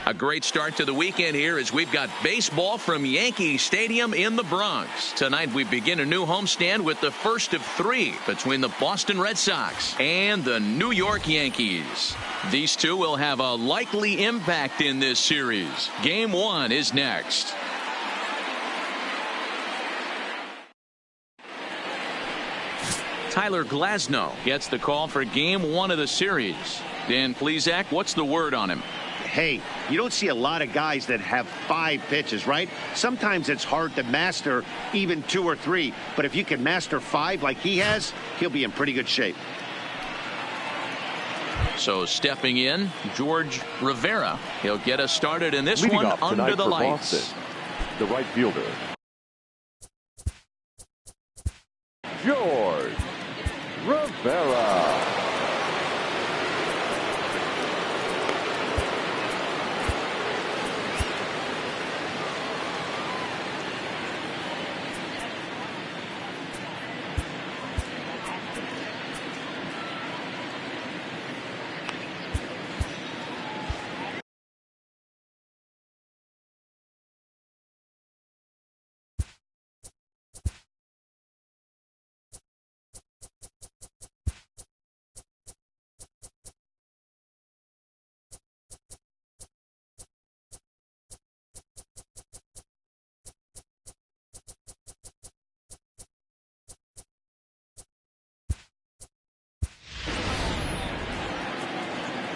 A great start to the weekend here as we've got baseball from Yankee Stadium in the Bronx. Tonight we begin a new homestand with the first of three between the Boston Red Sox and the New York Yankees. These two will have a likely impact in this series. Game 1 is next. Tyler Glasnow gets the call for Game 1 of the series. Dan Plesac, what's the word on him? Hey, you don't see a lot of guys that have 5 pitches, right? Sometimes it's hard to master even 2 or 3. But if you can master 5 like he has, he'll be in pretty good shape. So stepping in, George Rivera. He'll get us started in this one under the lights. Boston, the right fielder, George Rivera.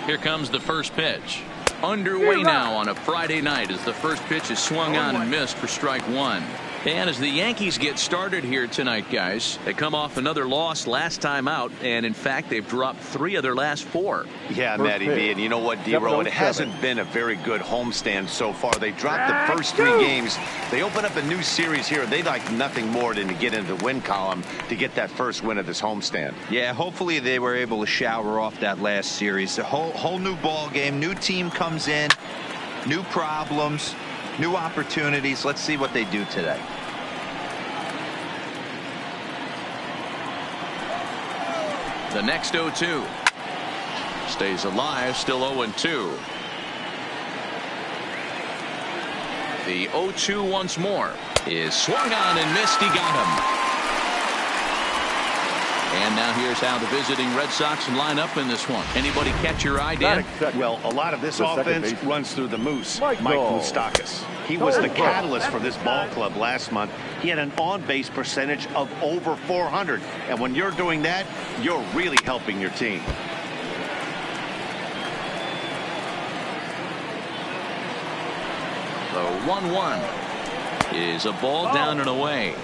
Here comes the first pitch. Underway now on a Friday night as the first pitch is swung on and missed for strike 1. And as the Yankees get started here tonight, guys, they come off another loss last time out, and in fact they've dropped 3 of their last 4. Yeah, Matty B, and you know what, D-Row, it hasn't been a very good homestand so far. They dropped the first 3 games. They open up a new series here. They'd like nothing more than to get into the win column to get that first win of this homestand. Yeah, hopefully they were able to shower off that last series. A whole new ball game, new team comes in, new problems, new opportunities. Let's see what they do today. The next 0-2 stays alive, still 0-2. The 0-2 once more is swung on and missed. He got him. And now here's how the visiting Red Sox line up in this one. Anybody catch your eye, Dan? Well, a lot of this offense runs through the Moose, Mike Moustakas. He was the catalyst for this ball club last month. He had an on-base percentage of over 400. And when you're doing that, you're really helping your team. The 1-1 is a ball down and away.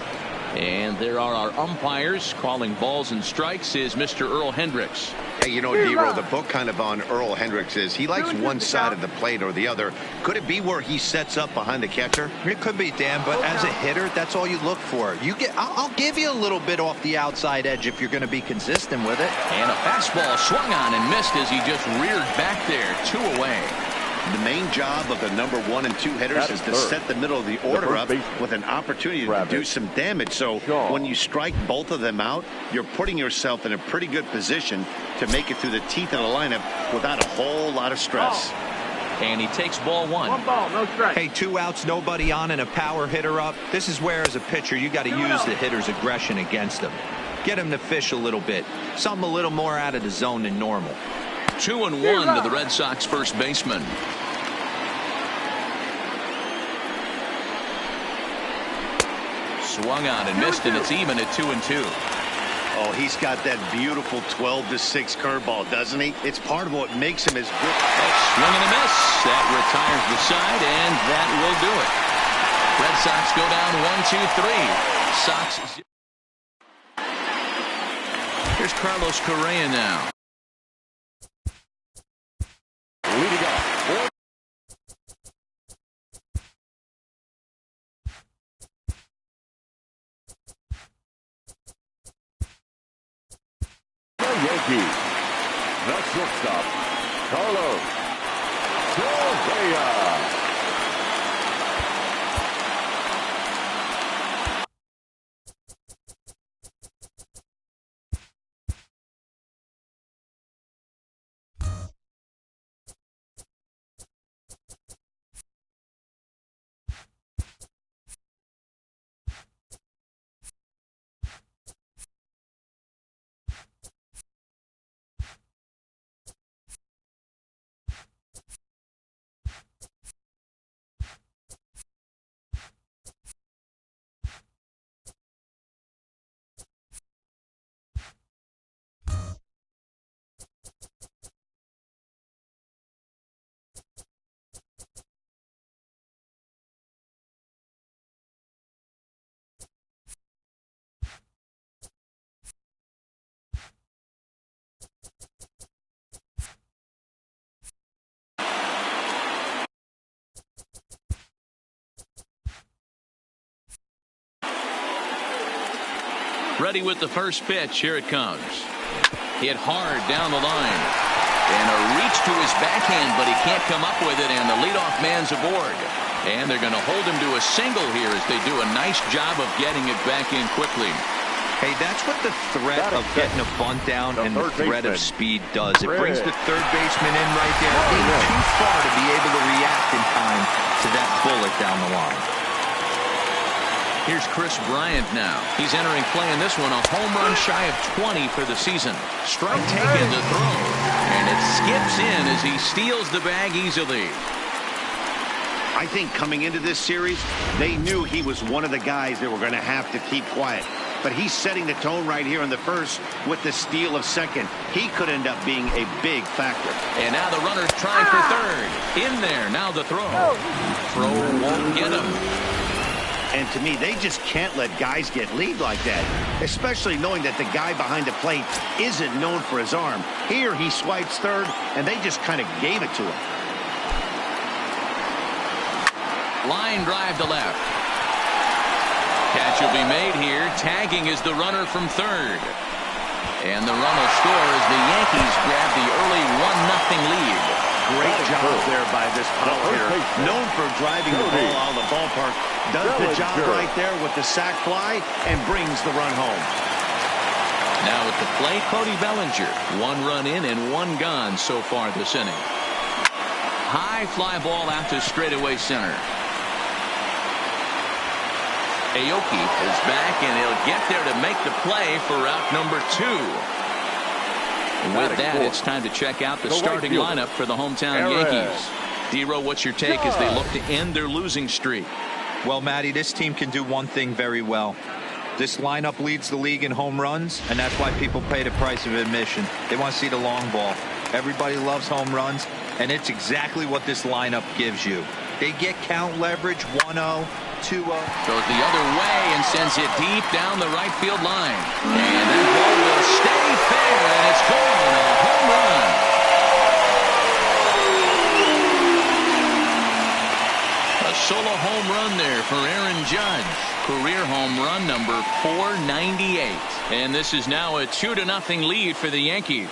And there are our umpires calling balls and strikes is Mr. Earl Hendricks. Hey, you know, D-Row, the book kind of on Earl Hendricks is he likes one side of the plate or the other. Could it be where he sets up behind the catcher? It could be, Dan, but as a hitter, that's all you look for. I'll give you a little bit off the outside edge if you're going to be consistent with it. And a fastball swung on and missed as he just reared back there, 2 away. The main job of the number 1 and 2 hitters is to set the middle of the order up with an opportunity to do some damage. So when you strike both of them out, you're putting yourself in a pretty good position to make it through the teeth of the lineup without a whole lot of stress. And he takes ball 1. 1 ball, no strike. Hey, 2 outs, nobody on, and a power hitter up. This is where, as a pitcher, you got to use the hitter's aggression against him. Get him to fish a little bit. Something a little more out of the zone than normal. 2-1 to the Red Sox first baseman. Swung on and missed, and it's even at 2-2. Oh, he's got that beautiful 12-6 curveball, doesn't he? It's part of what makes him as good. Swing and a miss. That retires the side, and that will do it. Red Sox go down 1-2-3. Sox. Here's Carlos Correa now. Leading off. Yankees, the shortstop, Carlos Correa. Ready with the first pitch. Here it comes. Hit hard down the line. And a reach to his backhand, but he can't come up with it, and the leadoff man's aboard. And they're going to hold him to a single here as they do a nice job of getting it back in quickly. Hey, that's what the threat of getting a bunt down and the threat of speed does. It brings the third baseman in right there, being too far to be able to react in time to that bullet down the line. Here's Chris Bryant now. He's entering play in this one, a home run shy of 20 for the season. Strike taken to throw, and it skips in as he steals the bag easily. I think coming into this series, they knew he was one of the guys that were going to have to keep quiet. But he's setting the tone right here in the first with the steal of second. He could end up being a big factor. And now the runner's trying for third. In there, now the throw. Throw won't get him. And to me, they just can't let guys get lead like that, especially knowing that the guy behind the plate isn't known for his arm. Here he swipes third, and they just kind of gave it to him. Line drive to left. Catch will be made here. Tagging is the runner from third. And the run will score as the Yankees grab the early 1-0 lead. Great job there by this power hitter. Known for driving the ball out of the ballpark. Does the job right there with the sac fly and brings the run home. Now at the plate, Cody Bellinger. 1 run in and 1 gone so far this inning. High fly ball out to straightaway center. Aoki is back, and he'll get there to make the play for route number 2. With that, it's time to check out the starting lineup for the hometown Yankees. D-Row, what's your take as they look to end their losing streak? Well, Matty, this team can do one thing very well. This lineup leads the league in home runs, and that's why people pay the price of admission. They want to see the long ball. Everybody loves home runs, and it's exactly what this lineup gives you. They get count leverage, 1-0. 2-0. Goes the other way and sends it deep down the right field line. And that ball will stay fair, and it's gone. A home run. A solo home run there for Aaron Judge. Career home run number 498. And this is now a 2-0 lead for the Yankees.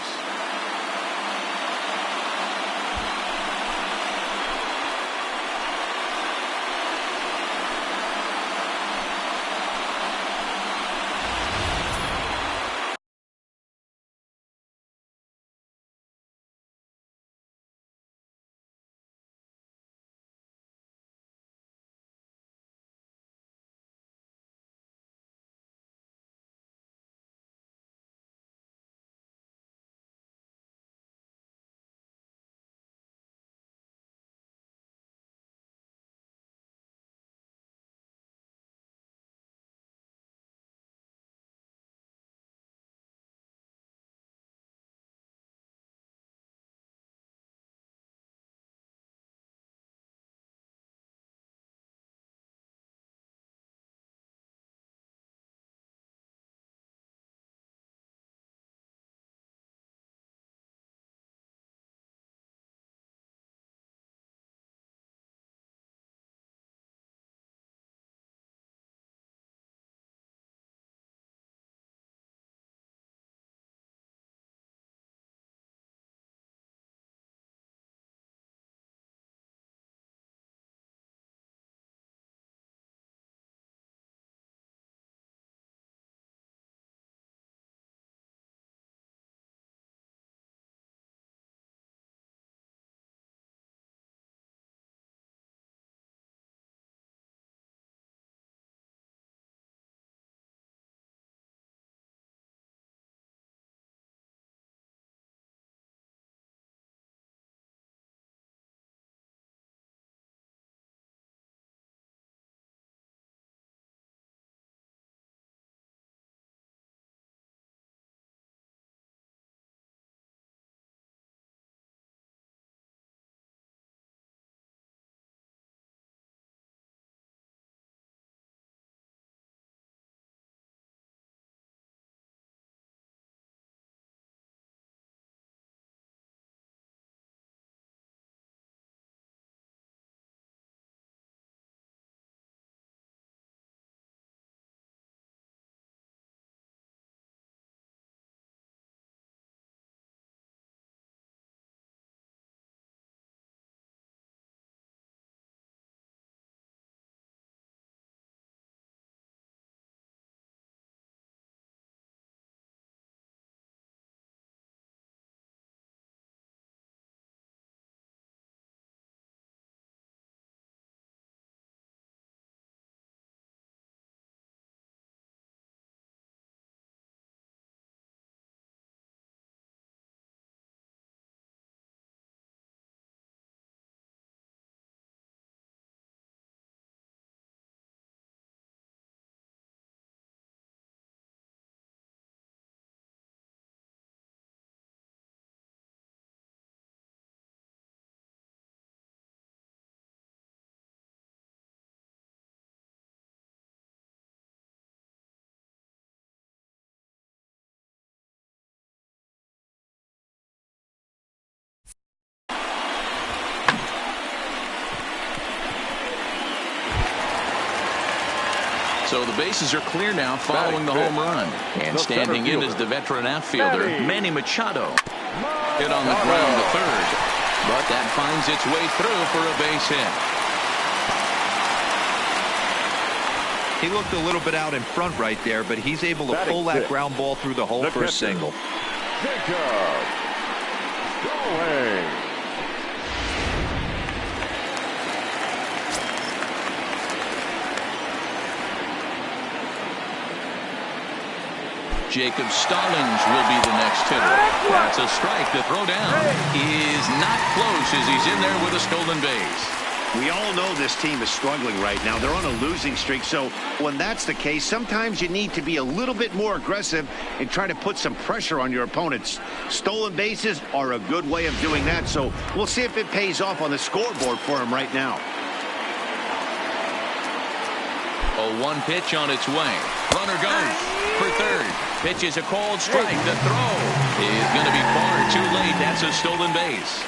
So the bases are clear now following the home run. And standing in is the veteran outfielder, Manny Machado. Hit on the ground to third. But that finds its way through for a base hit. He looked a little bit out in front right there, but he's able to pull that ground ball through the hole for a single. Jacob Stallings will be the next hitter. That's a strike. The throw down is not close as he's in there with a stolen base. We all know this team is struggling right now. They're on a losing streak, so when that's the case, sometimes you need to be a little bit more aggressive and try to put some pressure on your opponents. Stolen bases are a good way of doing that, so we'll see if it pays off on the scoreboard for him right now. A 1 pitch on its way. Runner goes for third. Pitch is a called strike. The throw is going to be far too late. That's a stolen base.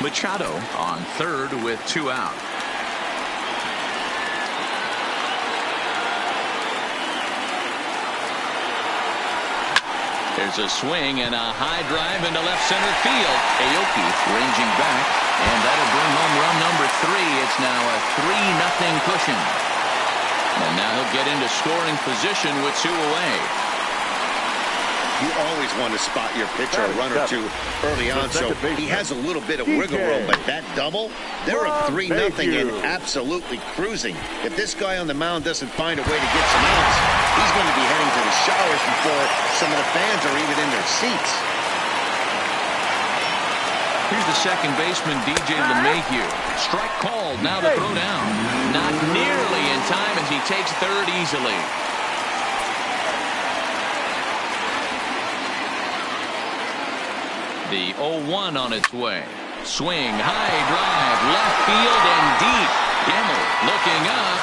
Machado on third with 2 out. There's a swing and a high drive into left center field. Aoki ranging back, and that'll bring home run number 3. It's now a 3-0 cushion. And now he'll get into scoring position with 2 away. You always want to spot your pitcher a run or two early on, so he has a little bit of wiggle room, but that double, they're up 3-0 and absolutely cruising. If this guy on the mound doesn't find a way to get some outs, he's going to be heading to the showers before some of the fans are even in their seats. Here's the second baseman, DJ LeMahieu. Strike called. Now the throw down. Not nearly in time as he takes third easily. The 0-1 on its way. Swing, high drive, left field and deep. Gamble looking up.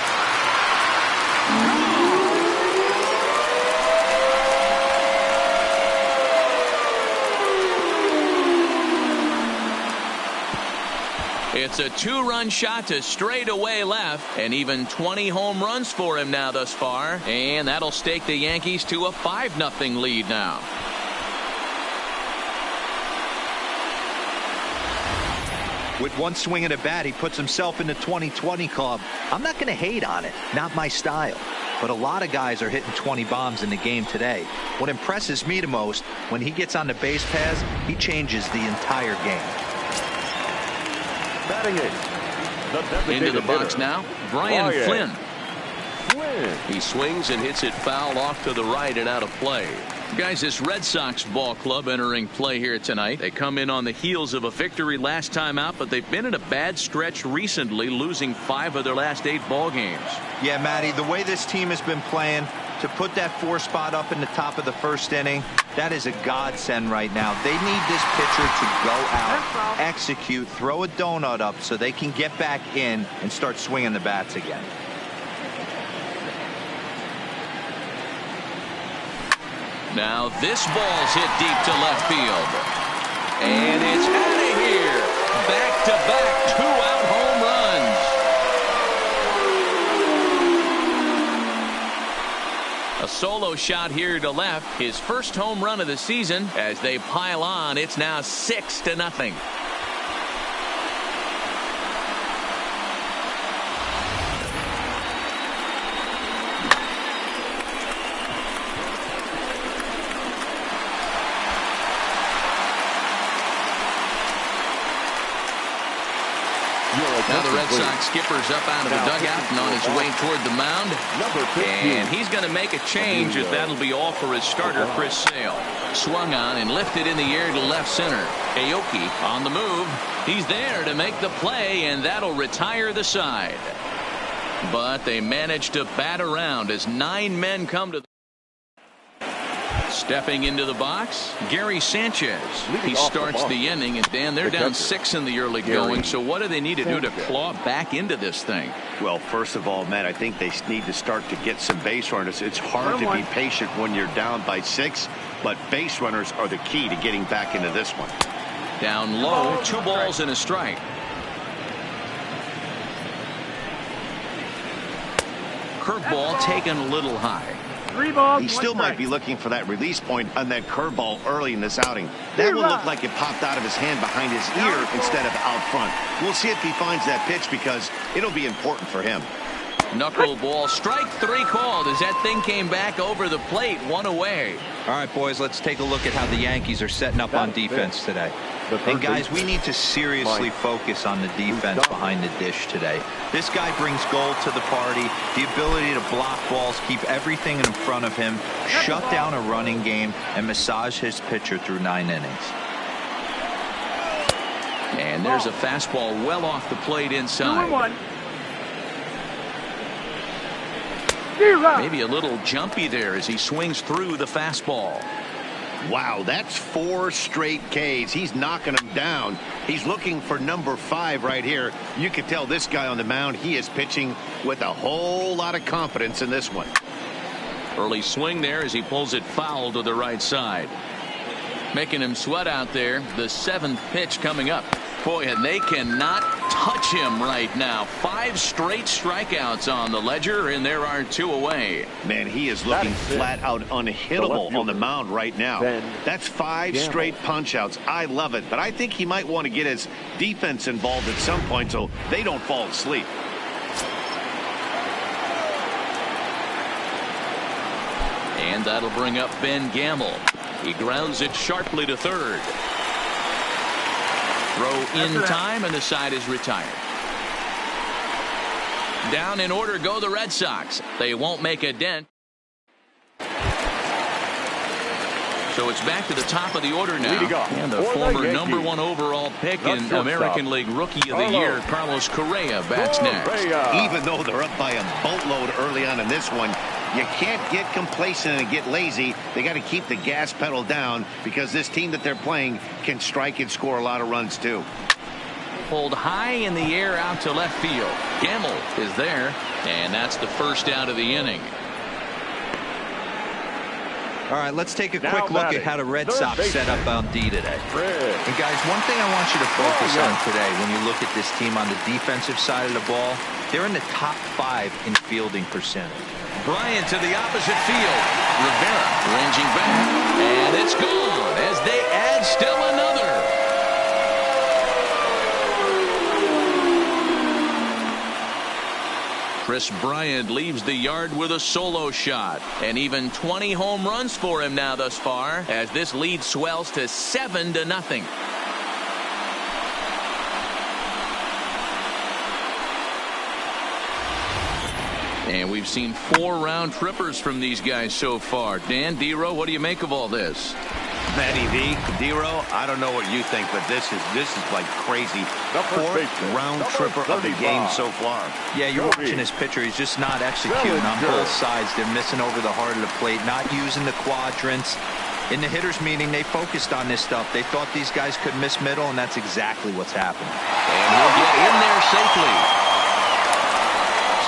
It's a 2-run shot to straightaway left, and even 20 home runs for him now thus far. And that'll stake the Yankees to a 5-0 lead now. With 1 swing at a bat, he puts himself in the 20-20 club. I'm not going to hate on it. Not my style. But a lot of guys are hitting 20 bombs in the game today. What impresses me the most, when he gets on the base paths, he changes the entire game. Into the box now, Brian Flynn. He swings and hits it foul off to the right and out of play. Guys, this Red Sox ball club entering play here tonight. They come in on the heels of a victory last time out, but they've been in a bad stretch recently, losing 5 of their last 8 ball games. Yeah, Matty, the way this team has been playing, to put that 4 spot up in the top of the first inning, that is a godsend right now. They need this pitcher to go out, execute, throw a donut up so they can get back in and start swinging the bats again. Now this ball's hit deep to left field. And it's out of here. Back-to-back 2-out home runs. A solo shot here to left. His first home run of the season. As they pile on, it's now 6-0. Now the Red Sox skipper's up out of the dugout and on his way toward the mound. And he's going to make a change, as that'll be all for his starter, Chris Sale. Swung on and lifted in the air to left center. Aoki on the move. He's there to make the play, and that'll retire the side. But they managed to bat around as 9 men come to the stepping into the box, Gary Sanchez. He starts the inning, and Dan, they're down 6 in the early going. So what do they need to do to claw back into this thing? Well, first of all, Matt, I think they need to start to get some base runners. It's hard to be patient when you're down by 6, but base runners are the key to getting back into this one. Down low, 2 balls and a strike. curveball taken a little high. 3 balls, He still might be looking for that release point on that curveball early in this outing. That will look like it popped out of his hand behind his ear instead of out front. We'll see if he finds that pitch because it'll be important for him. Knuckleball, strike 3 called as that thing came back over the plate, 1 away. All right, boys, let's take a look at how the Yankees are setting up on defense today. And guys, we need to seriously focus on the defense behind the dish today. This guy brings gold to the party, the ability to block balls, keep everything in front of him, shut down a running game, and massage his pitcher through 9 innings. And there's a fastball well off the plate inside. 2-1. Maybe a little jumpy there as he swings through the fastball. Wow, that's 4 straight Ks. He's knocking them down. He's looking for number 5 right here. You can tell this guy on the mound, he is pitching with a whole lot of confidence in this one. Early swing there as he pulls it foul to the right side. Making him sweat out there. The 7th pitch coming up. Boy, and they cannot touch him right now. 5 straight strikeouts on the ledger, and there are 2 away. Man, he is looking flat out unhittable on the mound right now. That's 5 straight punch-outs. I love it, but I think he might want to get his defense involved at some point so they don't fall asleep. And that'll bring up Ben Gamble. He grounds it sharply to third. Throw in time, and the side is retired. Down in order go the Red Sox. They won't make a dent. So it's back to the top of the order now. And the former #1 overall pick in American League Rookie of the Year, Carlos Correa, bats next. Even though they're up by a boatload early on in this one, you can't get complacent and get lazy. They got to keep the gas pedal down because this team that they're playing can strike and score a lot of runs too. Pulled high in the air out to left field. Gamble is there, and that's the first out of the inning. All right, let's take a quick look at how the Red Sox set up on D today. And guys, one thing I want you to focus on today when you look at this team on the defensive side of the ball, they're in the top 5 in fielding percentage. Bryant to the opposite field. Rivera ranging back, and it's gone as they add still another. Chris Bryant leaves the yard with a solo shot, and even 20 home runs for him now thus far as this lead swells to 7-0. And we've seen 4 round trippers from these guys so far. Dan, D-Row, what do you make of all this? Matty V, D-Row, I don't know what you think, but this is like crazy. The 4th round tripper of the game so far. Yeah, you're watching this pitcher. He's just not executing on both sides. They're missing over the heart of the plate, not using the quadrants. In the hitters meeting, they focused on this stuff. They thought these guys could miss middle, and that's exactly what's happened. And he'll get in there safely.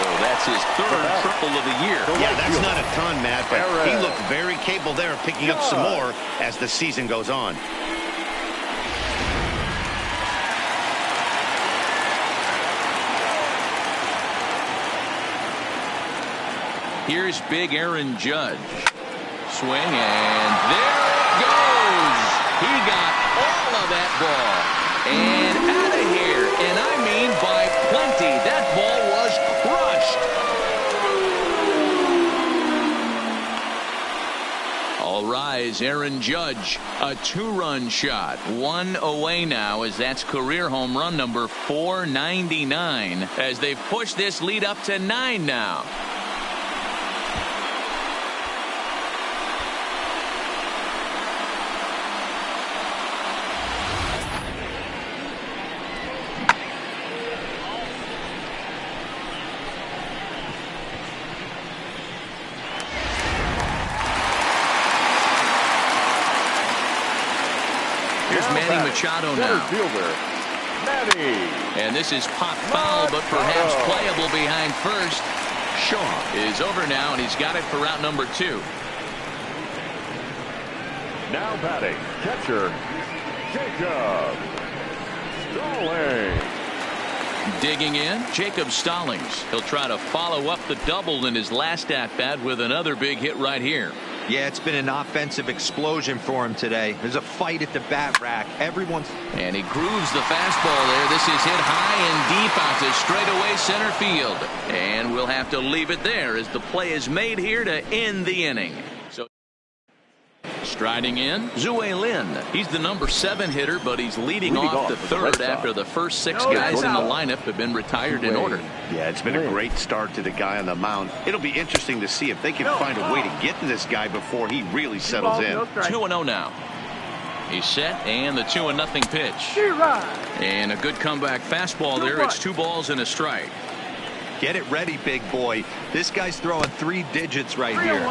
So that's his 3rd triple of the year. Yeah, that's not a ton, Matt, but he looked very capable there of picking up some more as the season goes on. Here's big Aaron Judge. Swing, and there it goes. He got all of that ball. And out of here. And I mean by plenty. That ball was crushed. All rise, Aaron Judge. A 2-run shot. 1 away now as that's career home run number 499 as they've pushed this lead up to 9 now. Manny Machado now. And this is pop foul, but perhaps playable behind first. Shaw is over now, and he's got it for route number 2. Now batting, catcher, Jacob Stalling. Digging in, Jacob Stallings. He'll try to follow up the double in his last at-bat with another big hit right here. Yeah, it's been an offensive explosion for him today. There's a fight at the bat rack. Everyone's... And he grooves the fastball there. This is hit high and deep out to straightaway center field. And we'll have to leave it there as the play is made here to end the inning. So striding in, Zue Lin. He's the number 7 hitter, but he's leading off the third after the first 6 guys in the lineup have been retired in order. Yeah, it's been a great start to the guy on the mound. It'll be interesting to see if they can find a way to get to this guy before he really settles in. 2-0 now. He's set, and the 2-0 pitch. And a good comeback fastball there. It's 2 balls and a strike. Get it ready, big boy. This guy's throwing 3 digits right here.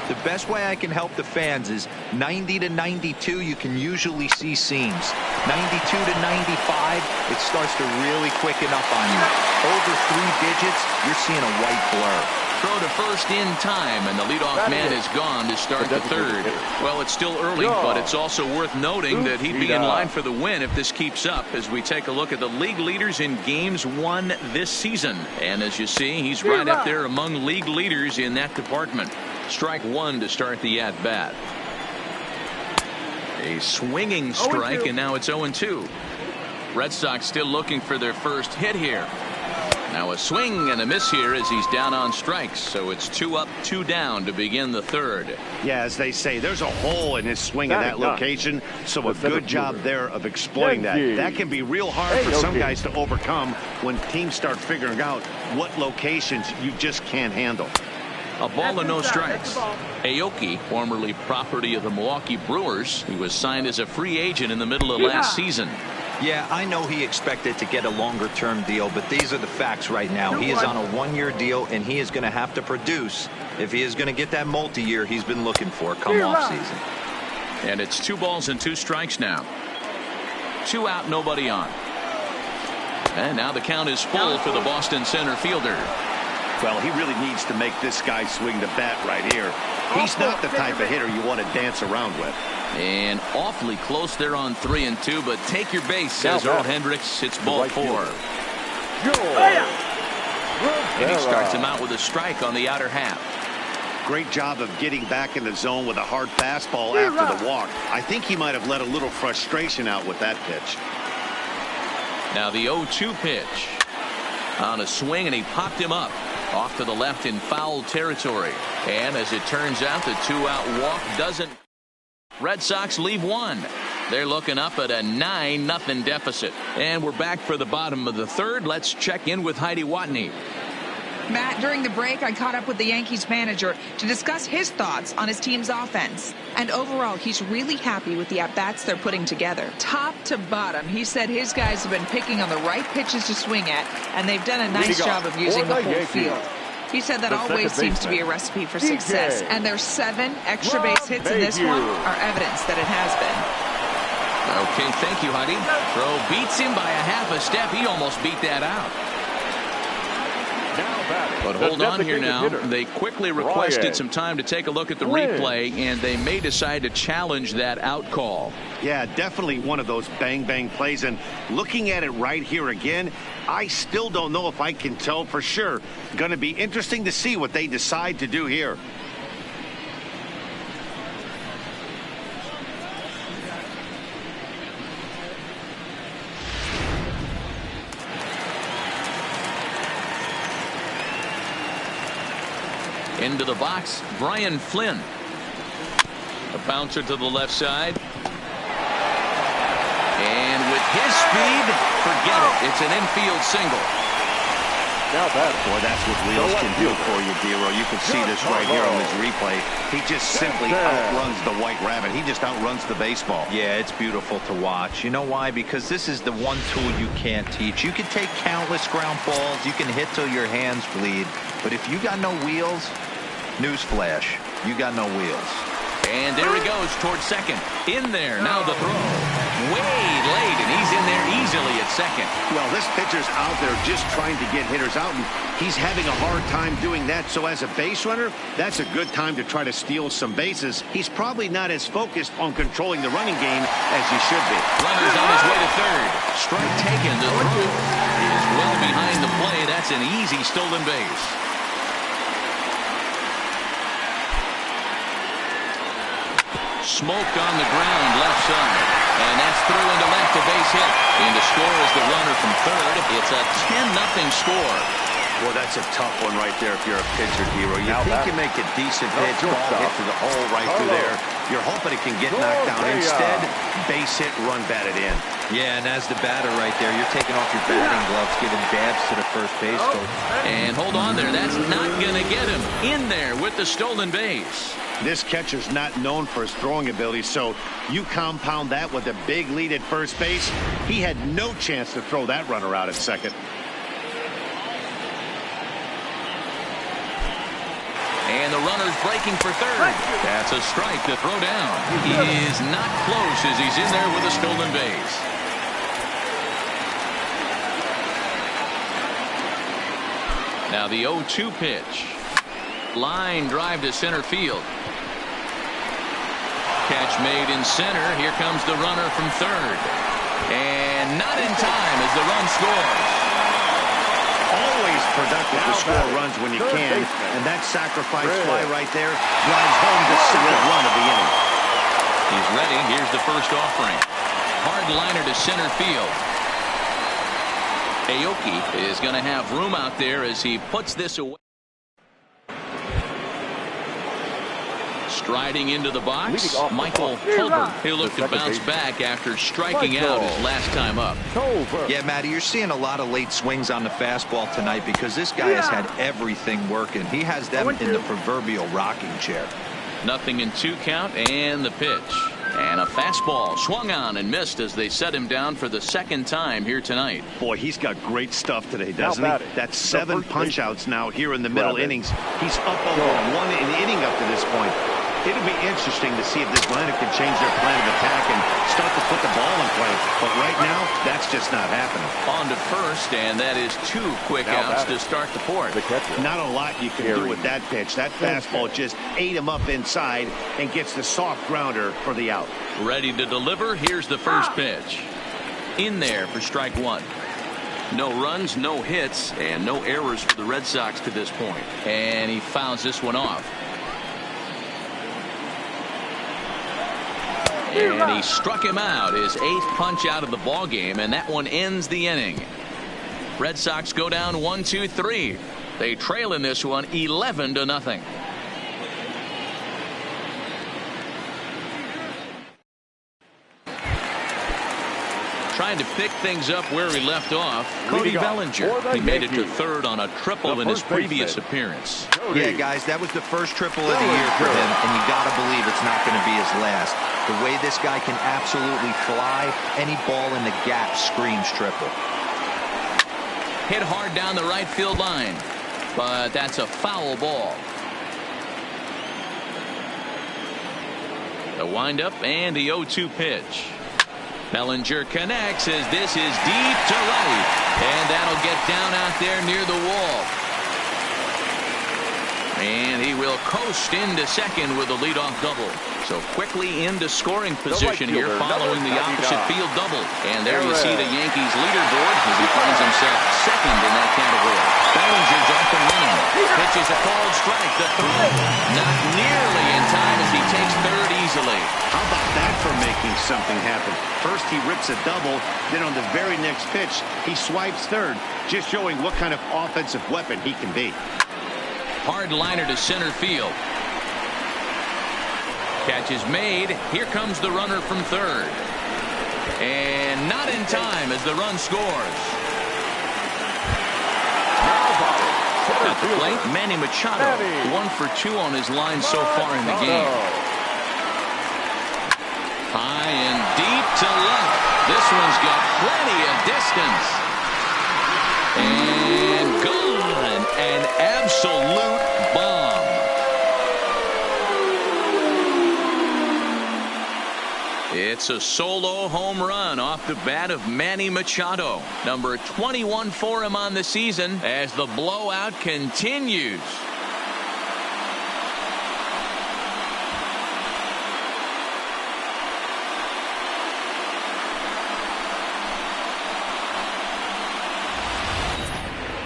The best way I can help the fans is 90 to 92. You can usually see seams. 92 to 95, it starts to really quicken up on you. Over 3 digits, you're seeing a white blur. Throw to first in time, and the leadoff man is gone to start the third. Well, it's still early, but it's also worth noting that he'd be in line for the win if this keeps up as we take a look at the league leaders in games won this season. And as you see, he's right up there among league leaders in that department. Strike 1 to start the at-bat. A swinging strike, and now it's 0-2. Red Sox still looking for their first hit here. Now a swing and a miss here as he's down on strikes. So it's 2 up, 2 down to begin the third. Yeah, as they say, there's a hole in his swing in that location. So a good job there of exploiting that. That can be real hard for some guys to overcome when teams start figuring out what locations you just can't handle. A ball and no strikes. Aoki, formerly property of the Milwaukee Brewers. He was signed as a free agent in the middle of last season. Yeah, I know he expected to get a longer-term deal, but these are the facts right now. He is on a 1-year deal, and he is going to have to produce if he is going to get that multi-year he's been looking for come off season. And it's 2 balls and 2 strikes now. 2 out, nobody on. And now the count is full for the Boston center fielder. Well, he really needs to make this guy swing the bat right here. He's not the type of hitter you want to dance around with. And awfully close there on 3-2, but take your base, says Earl Hendricks. It's ball 4. And he starts him out with a strike on the outer half. Great job of getting back in the zone with a hard fastball after the walk. I think he might have let a little frustration out with that pitch. Now the 0-2 pitch on a swing, and he popped him up off to the left in foul territory. And as it turns out, the 2-out walk doesn't. Red Sox leave 1. They're looking up at a 9-0 deficit. And we're back for the bottom of the third. Let's check in with Heidi Watney. Matt, during the break, I caught up with the Yankees manager to discuss his thoughts on his team's offense. And overall, he's really happy with the at-bats they're putting together. Top to bottom, he said his guys have been picking on the right pitches to swing at, and they've done a nice job of using the whole field. He said that always seems to be a recipe for success, and their 7 extra base hits in this one are evidence that it has been. Okay, thank you, Heidi. Throw beats him by a half a step. He almost beat that out. But hold on here now. They quickly requested some time to take a look at the replay, and they may decide to challenge that out call. Yeah, definitely one of those bang-bang plays. And looking at it right here again, I still don't know if I can tell for sure. Going to be interesting to see what they decide to do here. Into the box, Brian Flynn. A bouncer to the left side. And with his speed, forget it. It's an infield single. Now boy, that's what wheels can do for you, Dero. You can see this right here on this replay. He just simply outruns the White Rabbit. He just outruns the baseball. Yeah, it's beautiful to watch. You know why? Because this is the one tool you can't teach. You can take countless ground balls. You can hit till your hands bleed. But if you got no wheels, newsflash, you got no wheels. And there he goes towards second. In there. Now the throw. Way late, and he's in there easily at second. Well, this pitcher's out there just trying to get hitters out, and he's having a hard time doing that. So as a base runner, that's a good time to try to steal some bases. He's probably not as focused on controlling the running game as he should be. Runner's on his way to third. Strike taken. The throw is well behind the play. That's an easy stolen base. Smoke on the ground left side. And that's through into left, a base hit. And the score is the runner from third. It's a 10-0 score. Well, that's a tough one right there if you're a pitcher, Hero. You think you make a decent pitch, ball hit to the hole right through there. You're hoping it can get knocked down. Instead, base hit, run batted in. Yeah, and as the batter right there, you're taking off your batting gloves, giving dabs to the first base coach. And hold on there. That's not going to get him in there with the stolen base. This catcher's not known for his throwing ability, so you compound that with a big lead at first base. He had no chance to throw that runner out at second. And the runner's breaking for third. That's a strike to throw down. He is not close as he's in there with a stolen base. Now the 0-2 pitch. Line drive to center field. Catch made in center. Here comes the runner from third. And not in time as the run scores. Always productive to score runs when you can. And that sacrifice fly right there drives home the second run of the inning. He's ready. Here's the first offering. Hard liner to center field. Aoki is going to have room out there as he puts this away. Striding into the box, Michael Tolbert. He'll look to bounce back after striking out his last time up. Yeah, Matty, you're seeing a lot of late swings on the fastball tonight because this guy has had everything working. He has them in the proverbial rocking chair. 0-2 count and the pitch. And a fastball swung on and missed as they set him down for the second time here tonight. Boy, he's got great stuff today, doesn't he? That's 7 punch-outs now here in the middle innings. He's up over 1 inning up to this point. It'll be interesting to see if this lineup can change their plan of attack and start to put the ball in play. But right now, that's just not happening. On to first, and that is 2 quick outs to start the fourth. Not a lot you can do with that pitch. That fastball just ate him up inside and gets the soft grounder for the out. Ready to deliver. Here's the first pitch. In there for strike 1. No runs, no hits, and no errors for the Red Sox to this point. And he fouls this one off. And he struck him out, his 8th punch out of the ball game, and that one ends the inning. Red Sox go down 1-2-3. They trail in this one 11-0. Trying to pick things up where he left off, Cody Bellinger. He made it to third on a triple in his previous appearance. Yeah, guys, that was the first triple of the year for him, and you got to believe it's not going to be his last. The way this guy can absolutely fly, any ball in the gap screams triple. Hit hard down the right field line, but that's a foul ball. The windup and the 0-2 pitch. Bellinger connects as this is deep to right, and that'll get down out there near the wall. And he will coast into second with a leadoff double. So quickly into scoring position here following the opposite field double. And there you see the Yankees leaderboard as he finds himself second in that category. Bellinger's off and running. Pitches a called strike. The throw not nearly in time as he takes third easily. How about that for making something happen? First he rips a double, then on the very next pitch he swipes third, just showing what kind of offensive weapon he can be. Hard liner to center field. Catch is made. Here comes the runner from third. And not in time as the run scores. At the plate, Manny Machado. 1 for 2 on his line so far in the game. High and deep to left. This one's got plenty of distance. And gone. An absolute bomb. It's a solo home run off the bat of Manny Machado. Number 21 for him on the season as the blowout continues.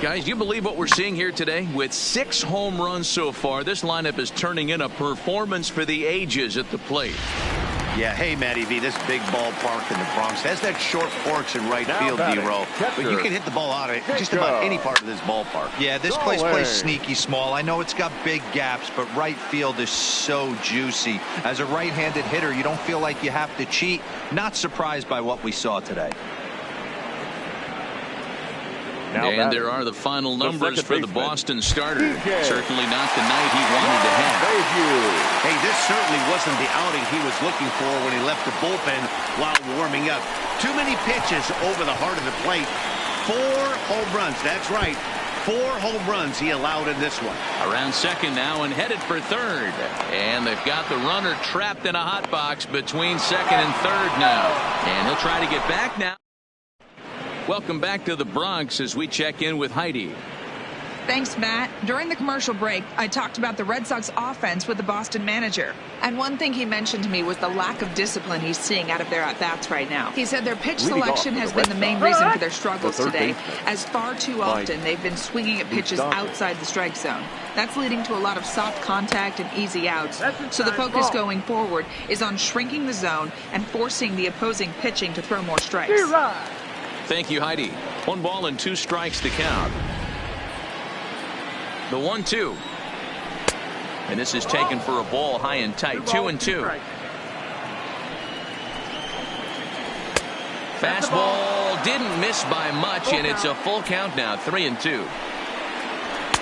Guys, you believe what we're seeing here today? With 6 home runs so far, this lineup is turning in a performance for the ages at the plate. Yeah, hey, Matty V, this big ballpark in the Bronx has that short porch in right field, D-Row. But you can hit the ball out of just about any part of this ballpark. Yeah, this place plays sneaky small. I know it's got big gaps, but right field is so juicy. As a right-handed hitter, you don't feel like you have to cheat. Not surprised by what we saw today. And there are the final numbers for the Boston starter. Certainly not the night he wanted to have. Hey, this certainly wasn't the outing he was looking for when he left the bullpen while warming up. Too many pitches over the heart of the plate. 4 home runs. That's right. 4 home runs he allowed in this one. Around second now and headed for third. And they've got the runner trapped in a hot box between second and third now. And he'll try to get back now. Welcome back to the Bronx as we check in with Heidi. Thanks, Matt. During the commercial break, I talked about the Red Sox offense with the Boston manager. And one thing he mentioned to me was the lack of discipline he's seeing out of their at-bats right now. He said their pitch selection has been the main reason for their struggles today, as far too often they've been swinging at pitches outside the strike zone. That's leading to a lot of soft contact and easy outs. So the focus going forward is on shrinking the zone and forcing the opposing pitching to throw more strikes. Thank you, Heidi. 1 ball and 2 strikes to count. The 1-2. And this is taken for a ball high and tight. 2-2. Fastball didn't miss by much, and it's a full count now. 3-2.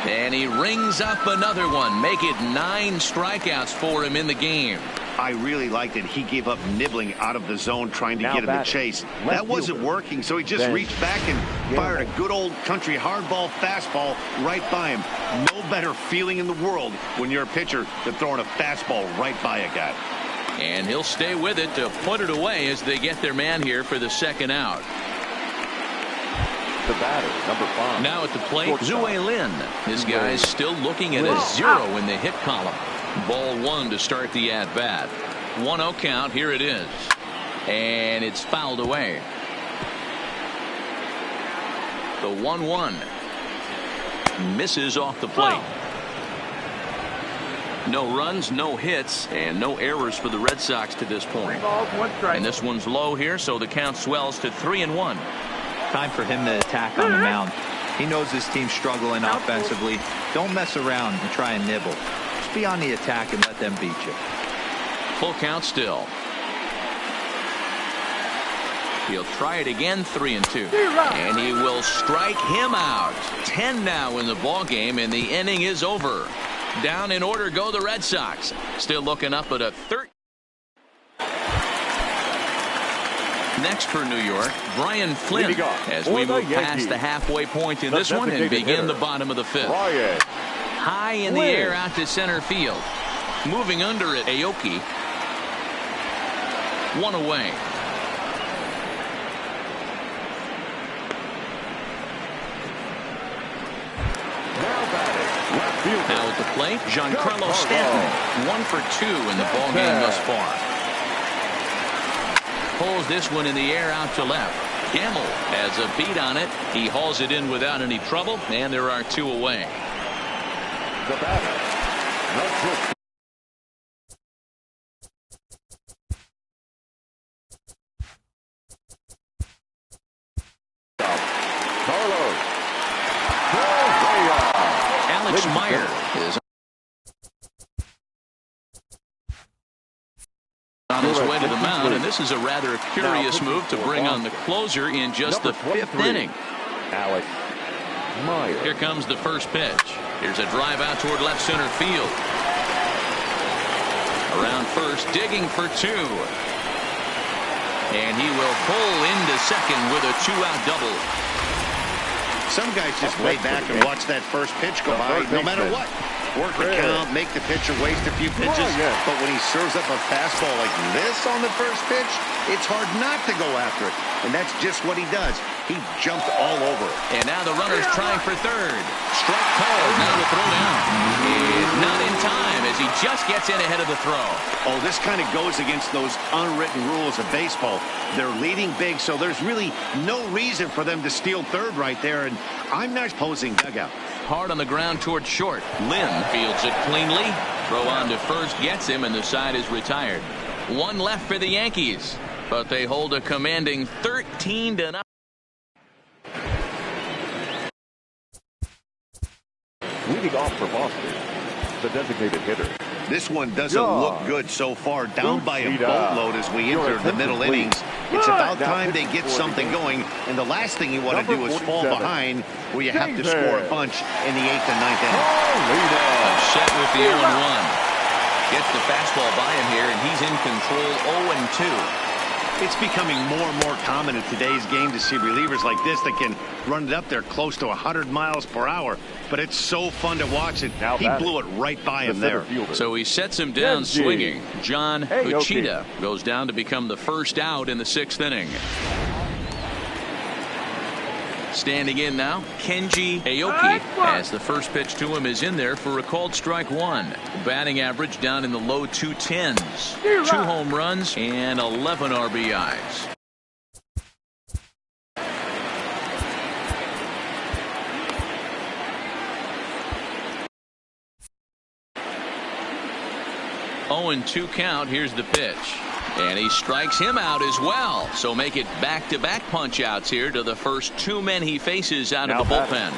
And he rings up another one. Make it 9 strikeouts for him in the game. I really liked that he gave up nibbling out of the zone trying to get in the chase. That wasn't working, so he just reached back and fired a good old country hardball fastball right by him. No better feeling in the world when you're a pitcher than throwing a fastball right by a guy. And he'll stay with it to put it away as they get their man here for the second out. The batter, number 5. Now at the plate, Zue Lin. This guy's still looking at a 0 in the hit column. Ball 1 to start the at-bat. 1-0 count. Here it is. And it's fouled away. The 1-1 misses off the plate. No runs, no hits, and no errors for the Red Sox to this point. And this one's low here, so the count swells to 3-1. Time for him to attack on the mound. He knows his team's struggling offensively. Don't mess around and try and nibble. Just be on the attack and let them beat you. Full count still. He'll try it again. 3-2. And he will strike him out. 10 now in the ball game, and the inning is over. Down in order go the Red Sox. Still looking up at a 13. Next for New York, Brian Flynn, as we move past the halfway point in this one and begin the bottom of the 5th. High in the air out to center field. Moving under it, Aoki. 1 away. Now at the plate, Giancarlo Stanton. 1 for 2 in the ball game thus far. Pulls this one in the air out to left. Gamble has a beat on it. He hauls it in without any trouble, and there are 2 away. The batter. Alex Meyer is on his way to the mound, and this is a rather curious move to bring on the closer in just the 5th inning. Alex Meyer. Here comes the first pitch. Here's a drive out toward left center field. Around first, digging for 2. And he will pull into second with a 2-out double. Some guys just lay back and watch that first pitch go by no matter what. work the count, make the pitcher waste a few pitches. But when he serves up a fastball like this on the first pitch, it's hard not to go after it. And that's just what he does. He jumped all over it. And now the runner's trying for third. Strike called. Now the throw down. Is not in time as he just gets in ahead of the throw. Oh, this kind of goes against those unwritten rules of baseball. They're leading big, so there's really no reason for them to steal third right there. And I'm not opposing dugout. Hard on the ground toward short. Lynn fields it cleanly. Throw on to first gets him, and the side is retired. One left for the Yankees, but they hold a commanding 13-0. Leading off for Boston, the designated hitter. This one doesn't look good so far. Down by a boatload as we enter the middle innings. It's about time they get something going. And the last thing you want to do is fall behind where you have to score a bunch in the 8th and 9th inning. Set with the 0-1. Gets the fastball by him here, and he's in control 0-2. It's becoming more and more common in today's game to see relievers like this that can run it up there close to 100 miles per hour. But it's so fun to watch it. He blew it right by him there. So he sets him down swinging. John Uchida goes down to become the first out in the 6th inning. Standing in now, Kenji Aoki, as the first pitch to him is in there for a called strike one. Batting average down in the low 210s. 2 home runs and 11 RBIs. Oh, and 2 count. Here's the pitch. And he strikes him out as well. So make it back-to-back punch-outs here to the first 2 men he faces out of the bullpen.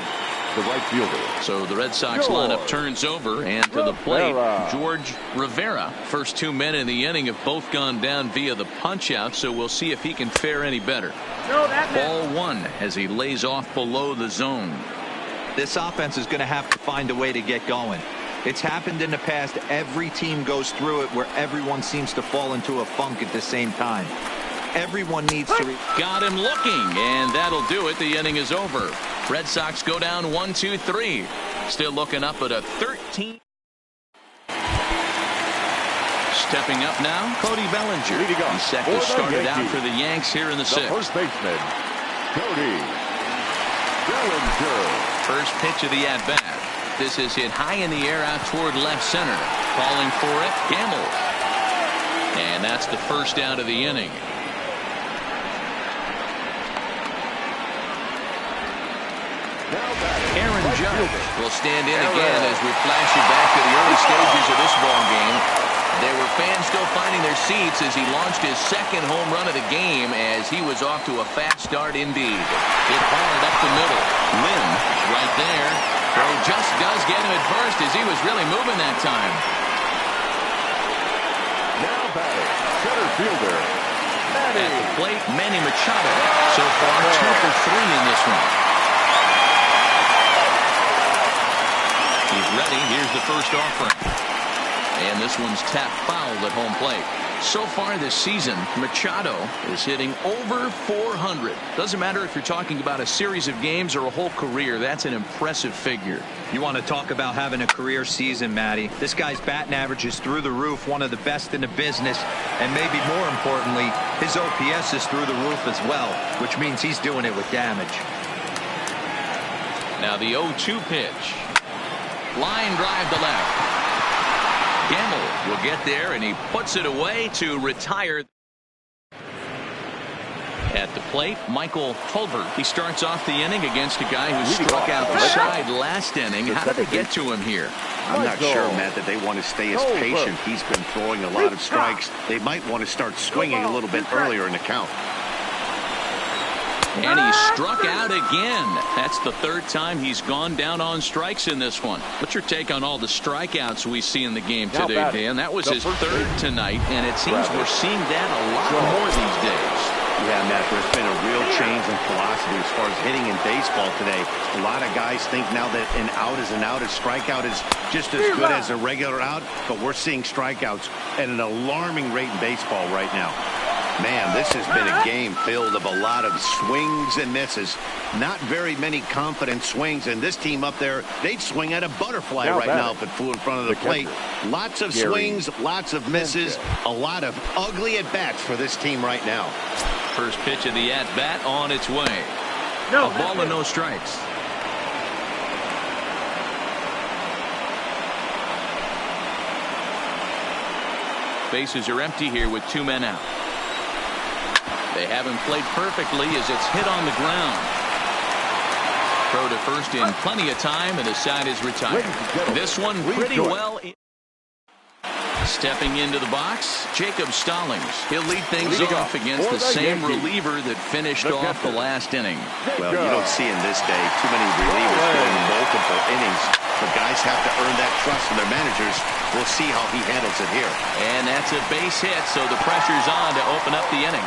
The right fielder. So the Red Sox lineup turns over, and to the plate, George Rivera. First 2 men in the inning have both gone down via the punch-out, so we'll see if he can fare any better. Ball 1 as he lays off below the zone. This offense is going to have to find a way to get going. It's happened in the past. Every team goes through it where everyone seems to fall into a funk at the same time. Everyone needs to. Got him looking, and that'll do it. The inning is over. Red Sox go down 1-2-3. Still looking up at a 13. Stepping up now, Cody Bellinger. He's set to start it out for the Yanks here in the 6th. First baseman, Cody Bellinger. First pitch of the at-bat. This is hit high in the air out toward left center. Calling for it, Gamble. And that's the first out of the inning. Aaron Judge will stand in again as we flash you back to the early stages of this ball game. There were fans still finding their seats as he launched his 2nd home run of the game as he was off to a fast start indeed. Hit hard up the middle. Lynn right there. Throw just does get him at first as he was really moving that time. Now batting, center fielder, Manny. At the plate, Manny Machado. So far 2 for 3 in this one. He's ready. Here's the first offering. And this one's tapped foul at home plate. So far this season, Machado is hitting over 400. Doesn't matter if you're talking about a series of games or a whole career. That's an impressive figure. You want to talk about having a career season, Matty. This guy's batting average is through the roof, one of the best in the business. And maybe more importantly, his OPS is through the roof as well, which means he's doing it with damage. Now the 0-2 pitch. Line drive to left. Gamble will get there, and he puts it away to retire. At the plate, Michael Tolbert. He starts off the inning against a guy who struck out the side last inning. How did they get to him here? I'm not sure, Matt, that they want to stay as patient. He's been throwing a lot of strikes. They might want to start swinging a little bit earlier in the count. And he struck out again. That's the 3rd time he's gone down on strikes in this one. What's your take on all the strikeouts we see in the game today, Dan? That was his 3rd tonight, and it seems we're seeing that a lot more these days. Yeah, Matt, there's been a real change in philosophy as far as hitting in baseball today. A lot of guys think now that an out is an out, a strikeout is just as good as a regular out, but we're seeing strikeouts at an alarming rate in baseball right now. Man, this has been a game filled of a lot of swings and misses. Not very many confident swings, and this team up there, they'd swing at a butterfly right now if it flew in front of the plate. Lots of swings, lots of misses, a lot of ugly at-bats for this team right now. First pitch of the at-bat on its way. A ball and no strikes. Bases are empty here with 2 men out. They haven't played perfectly as it's hit on the ground. Throw to first in plenty of time, and the side is retired. This one pretty well. Stepping into the box, Jacob Stallings. He'll lead things off against the same reliever that finished off the last inning. Well, you don't see in this day too many relievers going multiple innings. But guys have to earn that trust from their managers. We'll see how he handles it here. And that's a base hit, so the pressure's on to open up the inning.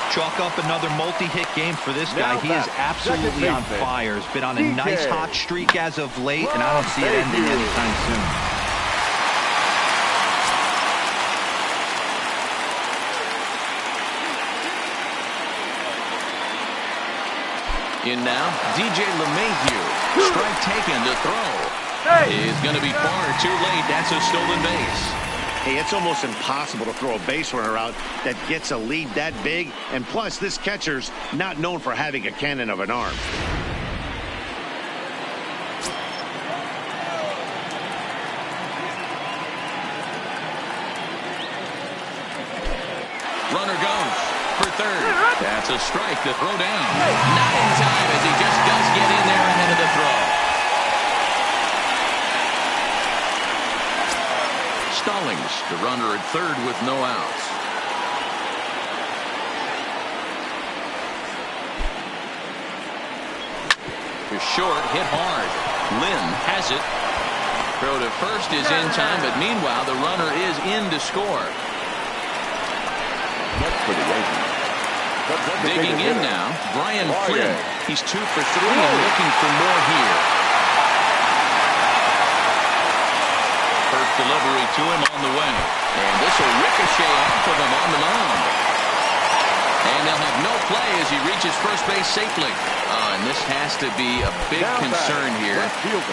Chalk up another multi-hit game for this guy. He is absolutely on fire. He's been on a nice hot streak as of late, and I don't see it ending anytime soon. In now, DJ LeMahieu. Strike taken to throw. Is going to be far too late. That's a stolen base. Hey, it's almost impossible to throw a base runner out that gets a lead that big. And plus, this catcher's not known for having a cannon of an arm. Runner goes for third. That's a strike to throw down. Not in time as he just does get in there ahead of the throw. Stallings, the runner at third with no outs. You're short, hit hard. Lynn has it. Throw to first is in time, but meanwhile the runner is in to score. Digging in now, Brian Flynn. He's 2 for 3 and looking for more here. First delivery to him on the way. And this will ricochet off of him on the mound. And they'll have no play as he reaches first base safely. And this has to be a big concern here.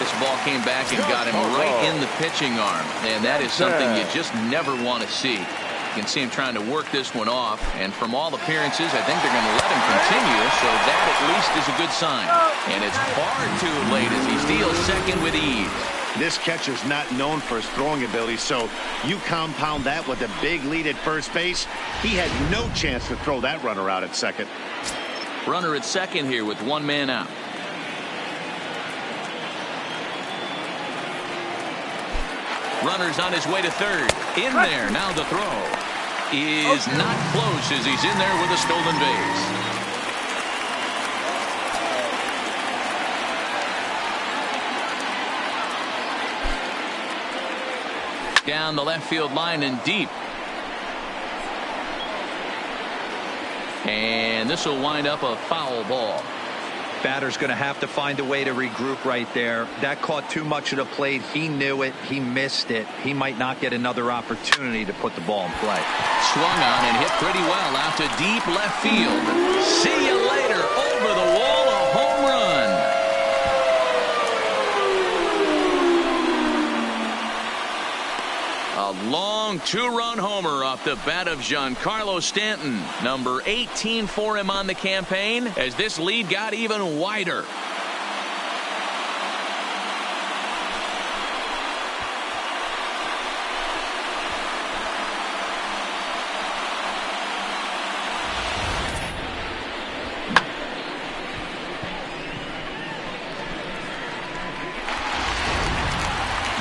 This ball came back and got him right in the pitching arm. And that is something you just never want to see. You can see him trying to work this one off. And from all appearances, I think they're going to let him continue. So that at least is a good sign. And it's far too late as he steals second with ease. This catcher's not known for his throwing ability, so you compound that with a big lead at first base. He had no chance to throw that runner out at second. Runner at second here with 1 man out. Runner's on his way to third. In there, now the throw is not close as he's in there with a stolen base. Down the left field line and deep. And this will wind up a foul ball. Batter's going to have to find a way to regroup right there. That caught too much of the plate. He knew it. He missed it. He might not get another opportunity to put the ball in play. Swung on and hit pretty well out to deep left field. See you later. Over the wall, a home run. A long 2-run homer off the bat of Giancarlo Stanton. Number 18 for him on the campaign as this lead got even wider.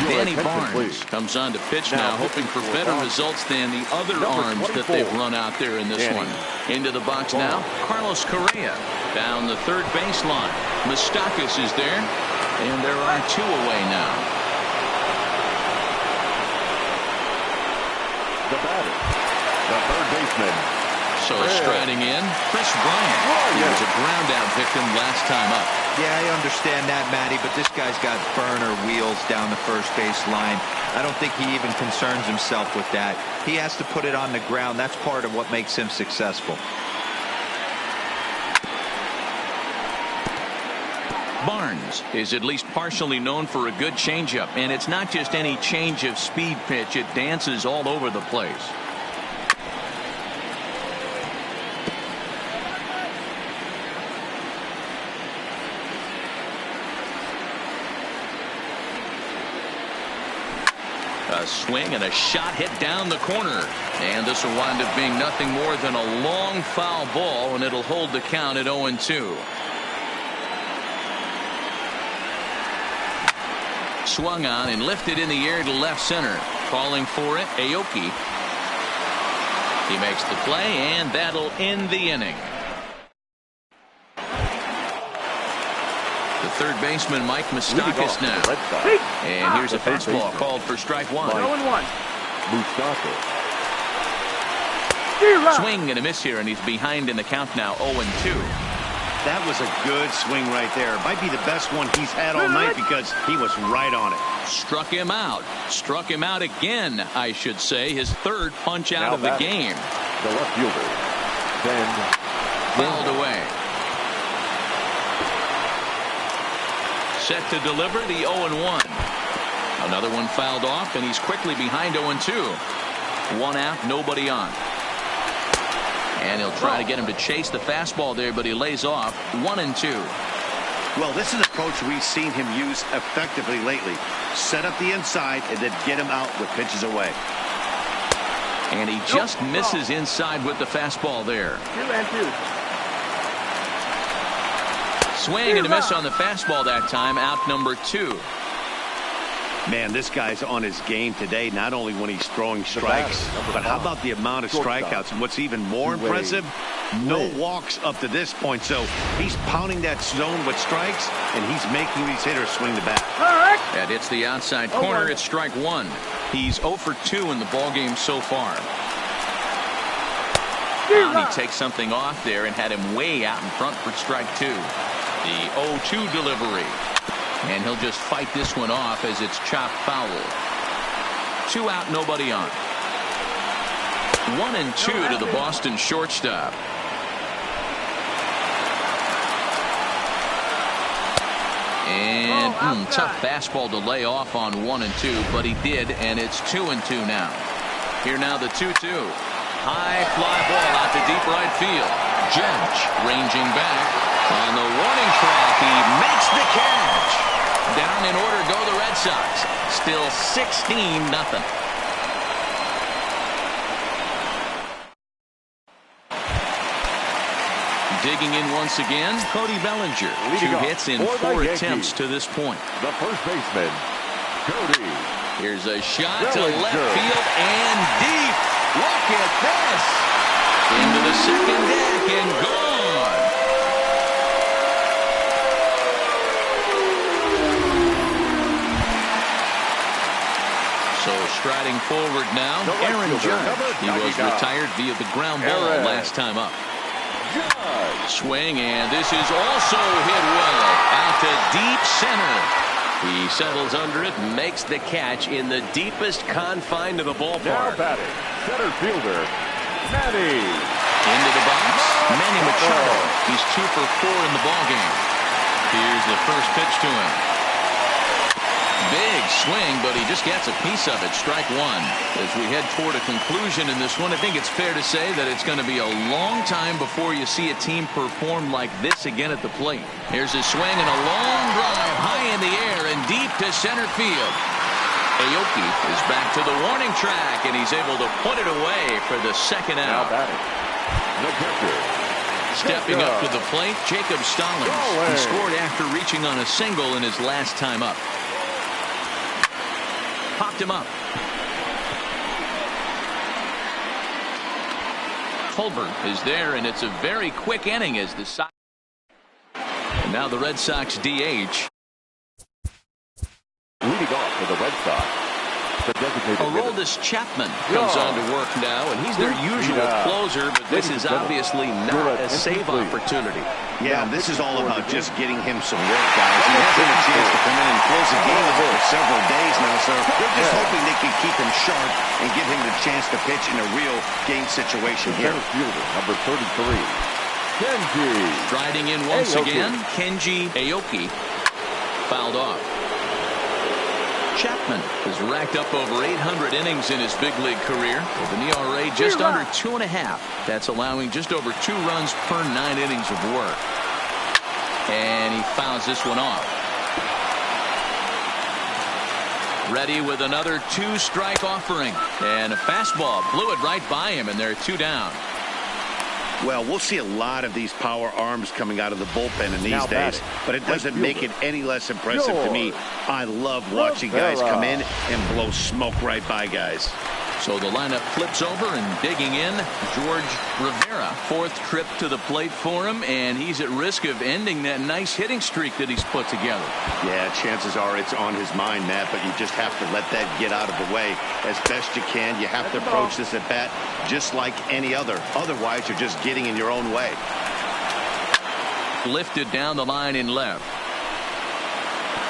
Danny Barnes comes on to pitch now, hoping for better results than the other arms that they've run out there in this one. Into the box now, Carlos Correa down the third baseline. Moustakas is there, and there are 2 away now. The batter, the third baseman. So striding in, Chris Bryant. He was a ground-out victim last time up. Yeah, I understand that, Matty, but this guy's got burner wheels down the first base line. I don't think he even concerns himself with that. He has to put it on the ground. That's part of what makes him successful. Barnes is at least partially known for a good changeup, and it's not just any change of speed pitch. It dances all over the place. A swing and a shot hit down the corner, and this will wind up being nothing more than a long foul ball, and it'll hold the count at 0-2. Swung on and lifted in the air to left center. Calling for it, Aoki. He makes the play, and that'll end the inning. The third baseman, Mike Moustakas, now. And here's a fastball called for strike one. 0-1. Swing and a miss here, and he's behind in the count now, 0-2. That was a good swing right there. Might be the best one he's had all night because he was right on it. Struck him out. Struck him out again, I should say. His third punch out of the game. The left fielder, Ben. Fouled away. Set to deliver the 0-1. Another one fouled off, and he's quickly behind 0-2. One out, nobody on. And he'll try to get him to chase the fastball there, but he lays off. 1-2. Well, this is an approach we've seen him use effectively lately. Set up the inside and then get him out with pitches away. And he just misses inside with the fastball there. 2-2. Swing and a miss on the fastball that time. Out number 2. Man, this guy's on his game today, not only when he's throwing strikes, but how about the amount of strikeouts? And what's even more impressive, no walks up to this point. So he's pounding that zone with strikes, and he's making these hitters swing the bat. That hits the outside corner. It's strike one. He's 0 for 2 in the ballgame so far. He takes something off there and had him way out in front for strike 2. The 0-2 delivery. And he'll just fight this one off as it's chopped foul. 2 out, nobody on. 1-2 to the Boston shortstop. And tough fastball to lay off on 1-2, but he did, and it's 2-2 now. Here now the 2-2. High fly ball out to deep right field. Judge ranging back on the warning track. He makes the catch. Down in order go the Red Sox. Still 16-0. Digging in once again, Cody Bellinger. 2 hits in 4 attempts to this point. The first baseman, Cody. Here's a shot to left field and deep. Look at this. Into the second deck and gone. So striding forward now, Aaron Judge. He was retired via the ground ball last time up. Swing, and this is also hit well out to deep center. He settles under it and makes the catch in the deepest confine of the ballpark. Now batting, center fielder, Manny. Into the box, Manny Machado. He's 2 for 4 in the ballgame. Here's the first pitch to him. Big swing, but he just gets a piece of it. Strike 1. As we head toward a conclusion in this one, I think it's fair to say that it's going to be a long time before you see a team perform like this again at the plate. Here's a swing and a long drive high in the air and deep to center field. Aoki is back to the warning track, and he's able to put it away for the second out. Now batting, the pitcher. Stepping up to the plate, Jacob Stallings. He scored after reaching on a single in his last time up. Popped him up. Tolbert is there, and it's a very quick inning as the Sox. And now the Red Sox DH. Leading off for the Red Sox, Aroldis Chapman comes on to work now, and he's their usual closer, but this is obviously not a save opportunity. Yeah, this is all about just getting him some work, guys. He hasn't a chance to come in and close the game out for several days now, so they're just hoping they can keep him sharp and give him the chance to pitch in a real game situation here. Number 33, Kenji. Striding in once again, Kenji Aoki fouled off. Chapman has racked up over 800 innings in his big league career with an ERA just under 2.5. That's allowing just over 2 runs per 9 innings of work. And he fouls this one off. Ready with another 2-strike offering. And a fastball blew it right by him, and they're 2 down. Well, we'll see a lot of these power arms coming out of the bullpen in these days, but it doesn't make it any less impressive to me. I love watching guys come in and blow smoke right by guys. So the lineup flips over, and digging in, George Rivera. 4th trip to the plate for him, and he's at risk of ending that nice hitting streak that he's put together. Yeah, chances are it's on his mind, Matt, but you just have to let that get out of the way as best you can. You have to approach this at bat just like any other. Otherwise, you're just getting in your own way. Lifted down the line in left.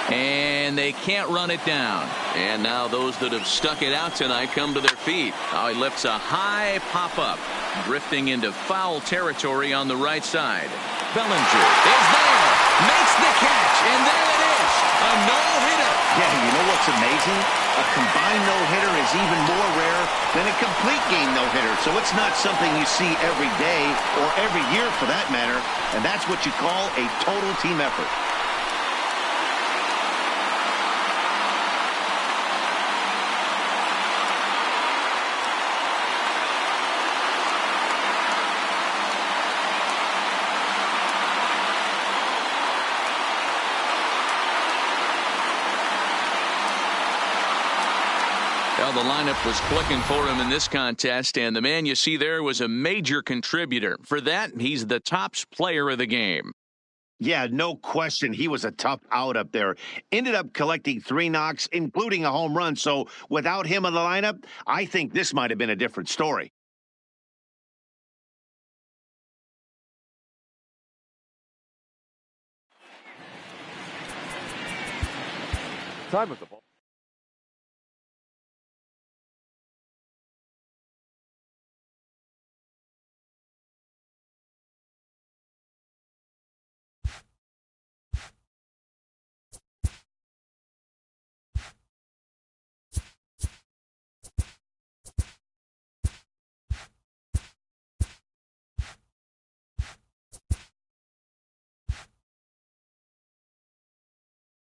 And they can't run it down. And now those that have stuck it out tonight come to their feet. Now he lifts a high pop-up, drifting into foul territory on the right side. Bellinger is there, makes the catch, and there it is, a no-hitter. Yeah, you know what's amazing? A combined no-hitter is even more rare than a complete game no-hitter. So it's not something you see every day or every year for that matter. And that's what you call a total team effort. Well, the lineup was clicking for him in this contest, and the man you see there was a major contributor. For that, he's the top player of the game. Yeah, no question. He was a tough out up there. Ended up collecting 3 knocks, including a home run. So without him in the lineup, I think this might have been a different story. Time at the ball.